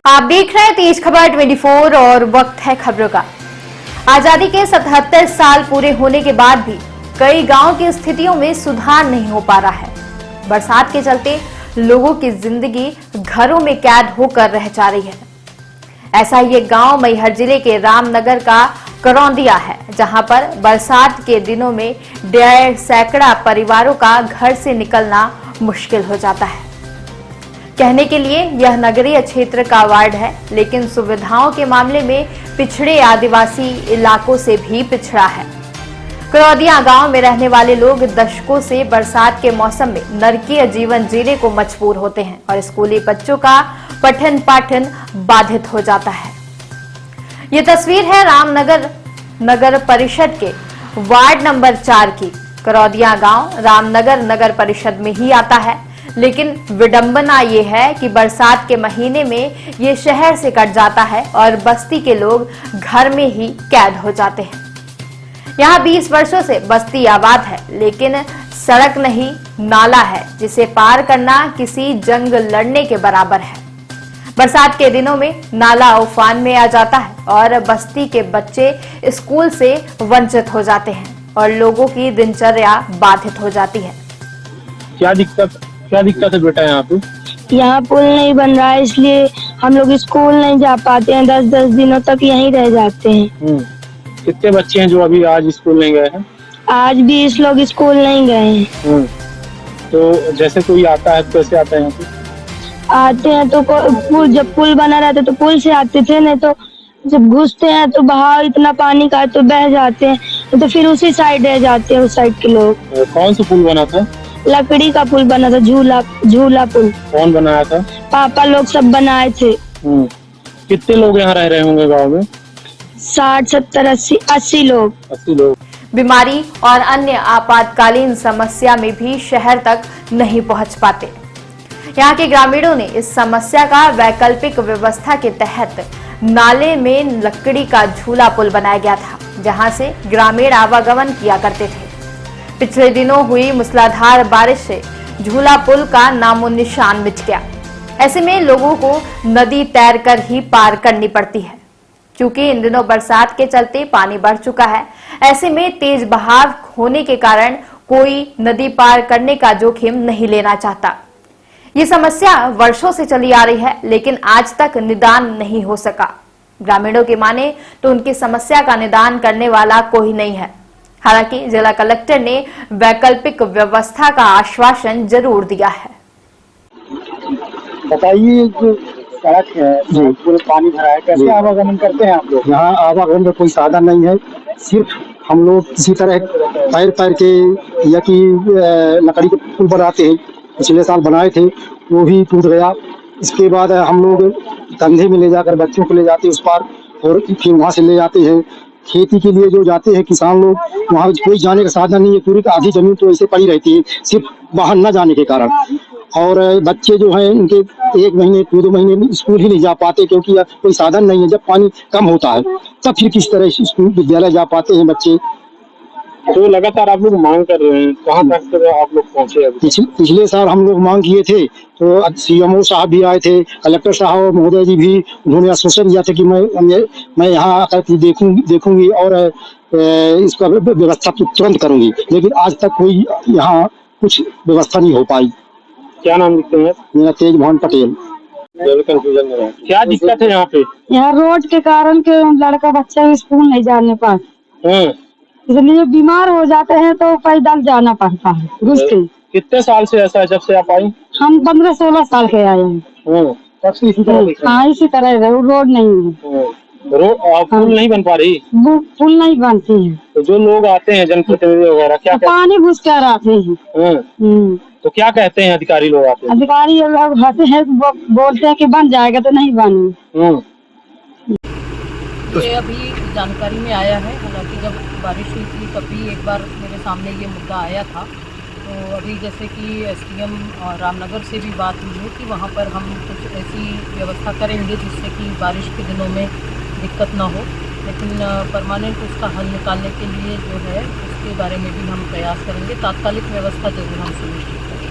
आप देख रहे हैं तेज खबर 24 और वक्त है खबरों का। आजादी के 77 साल पूरे होने के बाद भी कई गांव की स्थितियों में सुधार नहीं हो पा रहा है। बरसात के चलते लोगों की जिंदगी घरों में कैद होकर रह जा रही है। ऐसा ही एक गांव मैहर जिले के रामनगर का करौंदिया है, जहां पर बरसात के दिनों में 1.5 सैकड़ा परिवारों का घर से निकलना मुश्किल हो जाता है। कहने के लिए यह नगरीय क्षेत्र का वार्ड है, लेकिन सुविधाओं के मामले में पिछड़े आदिवासी इलाकों से भी पिछड़ा है। करौंदिया गांव में रहने वाले लोग दशकों से बरसात के मौसम में नरकीय जीवन जीने को मजबूर होते हैं और स्कूली बच्चों का पठन पाठन बाधित हो जाता है। ये तस्वीर है रामनगर नगर परिषद के वार्ड नंबर 4 की। करौंदिया गांव रामनगर नगर परिषद में ही आता है, लेकिन विडंबना ये है कि बरसात के महीने में ये शहर से कट जाता है और बस्ती के लोग घर में ही कैद हो जाते हैं। यहाँ 20 वर्षों से बस्ती आबाद है, लेकिन सड़क नहीं, नाला है, जिसे पार करना किसी जंग लड़ने के बराबर है। बरसात के दिनों में नाला उफान में आ जाता है और बस्ती के बच्चे स्कूल से वंचित हो जाते हैं और लोगों की दिनचर्या बाधित हो जाती है। क्या दिक्कत है बेटा यहाँ पे? यहाँ पुल नहीं बन रहा है, इसलिए हम लोग स्कूल नहीं जा पाते हैं। 10-10 दिनों तक यहीं रह जाते हैं। कितने बच्चे हैं जो अभी आज स्कूल नहीं गए हैं? आज 20 लोग स्कूल नहीं गए हैं। तो जैसे कोई आता है तो कैसे आता है यहाँ पे? आते हैं तो जब पुल बना रहता तो पुल से आते थे, नहीं तो जब घुसते हैं तो बहाव इतना पानी का तो बह जाते हैं, तो फिर उसी साइड रह जाते हैं। उस साइड के लोग। कौन सा पुल बना था? लकड़ी का पुल बना था, झूला पुल। कौन बनाया था? पापा लोग सब बनाए थे। कितने लोग यहाँ रह रहे होंगे गाँव में? 60, 70, 80 लोग। 80 लोग। बीमारी और अन्य आपातकालीन समस्या में भी शहर तक नहीं पहुंच पाते। यहाँ के ग्रामीणों ने इस समस्या का वैकल्पिक व्यवस्था के तहत नाले में लकड़ी का झूला पुल बनाया गया था, जहां से ग्रामीण आवागमन किया करते थे। पिछले दिनों हुई मूसलाधार बारिश से झूला पुल का नामो निशान मिट गया। ऐसे में लोगों को नदी तैरकर ही पार करनी पड़ती है। क्योंकि इन दिनों बरसात के चलते पानी बढ़ चुका है, ऐसे में तेज बहाव होने के कारण कोई नदी पार करने का जोखिम नहीं लेना चाहता। ये समस्या वर्षों से चली आ रही है, लेकिन आज तक निदान नहीं हो सका। ग्रामीणों की माने तो उनकी समस्या का निदान करने वाला कोई नहीं है। हालांकि जिला कलेक्टर ने वैकल्पिक व्यवस्था का आश्वासन जरूर दिया है। बताइए, जो सड़क है पूरे पानी भरा है, कैसे आवागमन करते हैं आप लोग? यहाँ आवागमन का कोई साधन नहीं है। सिर्फ हम लोग किसी तरह पैर के या कि लकड़ी के पुल बनाते हैं। पिछले साल बनाए थे, वो भी टूट गया। इसके बाद हम लोग कंधे में ले जाकर बच्चों को ले जाते हैं उस पार, और फिर वहाँ से ले जाते हैं खेती के लिए जो जाते हैं किसान लोग। वहाँ कोई जाने का साधन नहीं है। पूरी आधी जमीन तो ऐसे पड़ी रहती है, सिर्फ वाहन न जाने के कारण। और बच्चे जो हैं उनके 1 महीने 2 महीने स्कूल ही नहीं जा पाते, क्योंकि कोई साधन नहीं है। जब पानी कम होता है तब फिर किस तरह स्कूल विद्यालय जा पाते हैं बच्चे। तो लगातार आप लोग मांग कर रहे हैं, कहाँ तक आप लोग पहुँचे? पिछले साल हम लोग मांग किए थे, तो CMO साहब भी आए थे, कलेक्टर साहब और महोदय जी भी, उन्होंने आश्वासन दिया था कि मैं यहाँ आकर देखूंगी और इसका व्यवस्था तुरंत करूंगी। लेकिन आज तक कोई यहाँ कुछ व्यवस्था नहीं हो पाई। क्या नाम लिखते हैं? मेरा तेज मोहन पटेल। क्या दिक्कत है यहाँ पे? यहाँ रोड के कारण के लड़का बच्चा स्कूल नहीं जाने पाते, इसलिए बीमार हो जाते हैं तो पैदल जाना पड़ता है घुस के। कितने साल से ऐसा है? जब से आप आई? हम 15-16 साल के आए हैं। तब से इसी तरह हाँ, इसी तरह रोड नहीं है। पुल नहीं बन पा रही? पुल नहीं बनती है। तो जो लोग आते हैं जनप्रतिनिधि वगैरह, क्या पानी घुस कर आते हैं। तो क्या कहते हैं अधिकारी लोग आते हैं? अधिकारी लोग आते हैं, बोलते हैं कि बन जाएगा, तो नहीं बने। ये अभी जानकारी में आया है। हालांकि जब बारिश हुई थी तब भी एक बार मेरे सामने ये मुद्दा आया था। तो अभी जैसे कि SDM और रामनगर से भी बात हुई है कि वहाँ पर हम कुछ ऐसी व्यवस्था करेंगे जिससे कि बारिश के दिनों में दिक्कत ना हो। लेकिन परमानेंट उसका हल निकालने के लिए जो है उसके बारे में भी हम प्रयास करेंगे। तात्कालिक व्यवस्था जरूर हम सुनिश्चित करेंगे।